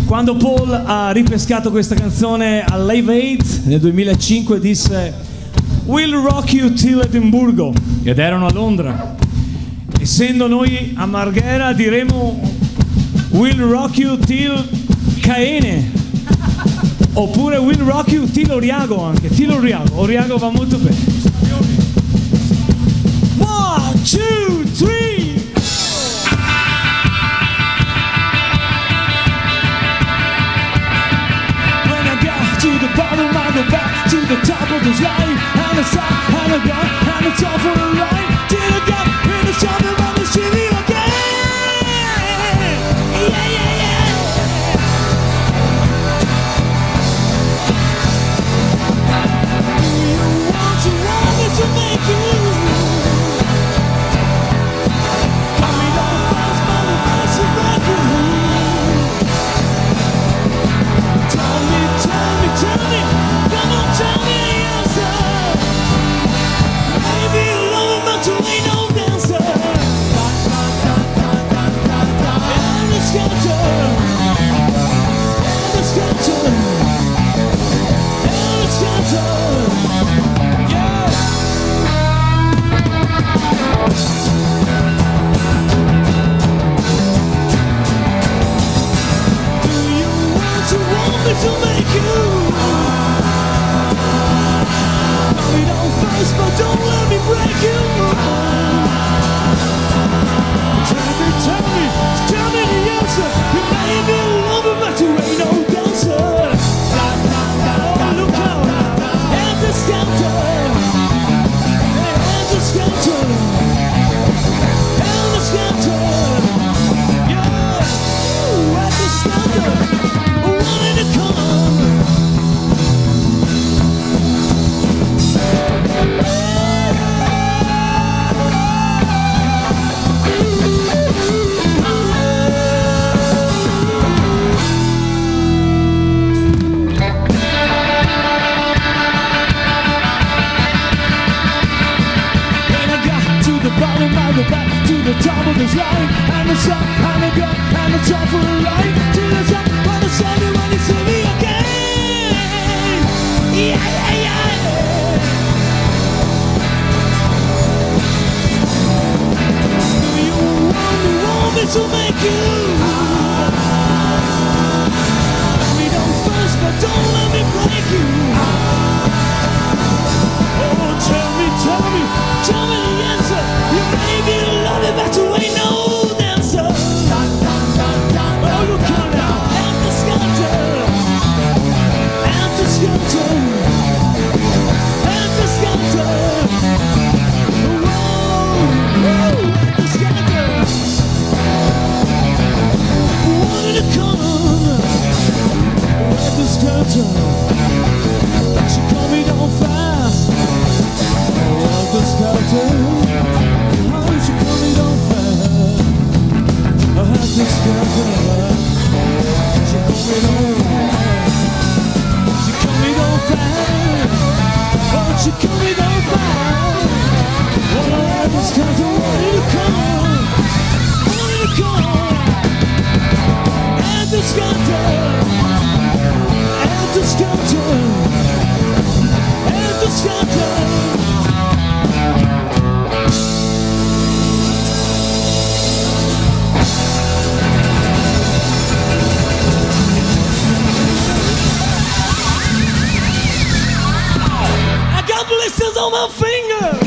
Quando Paul ha ripescato questa canzone al Live Aid nel 2005 disse "We'll rock you till Edimburgo", ed erano a Londra. Essendo noi a Marghera diremo "We'll rock you till Caene", oppure "We'll rock you till Oriago", anche till Oriago va molto bene. 1, 2, 3. Bottom, I go back to the top of this line, and the side, and the gun, and the top for the line, till I get in the sun and on the city again. Yeah, yeah, yeah. Do you want me to make you? Got me down fast, but it makes you break you. Tell me, come on, tell me the answer. Maybe you love him, but you ain't no dancer. And the sculptor, and the sculptor, and the sculptor, yeah. Do you want me to make you? But don't let me break you. Tell me the answer. You may be lover, but you ain't no dancer. Oh, look out, and the sculptor, and the sculptor, and the sculptor, yeah, ooh, and the sculptor, wanted to come. Back to the top of this line, and the sun, and the gun, and the top of the line, to the top, when the sun, when you see me again. Yeah, yeah, yeah. Do you want me to make you? Let me down first, but don't let me break you. Oh, tell me the answer. You may be loving, but you ain't no dancer. Oh, look out now, and the sculptor, and the sculptor, and the sculptor. Whoa, whoa, the sculptor. Wanted to come, and the sculptor. She called me down fast. Oh, the sculptor. She called me down fast. I had to stop her. She called me down fast. She called me down fast. Oh, she called me down fast. Well, I had to stop her. Wanted to come. And the sculptor. And the sculptor. And the sculptor. Blisters on my finger.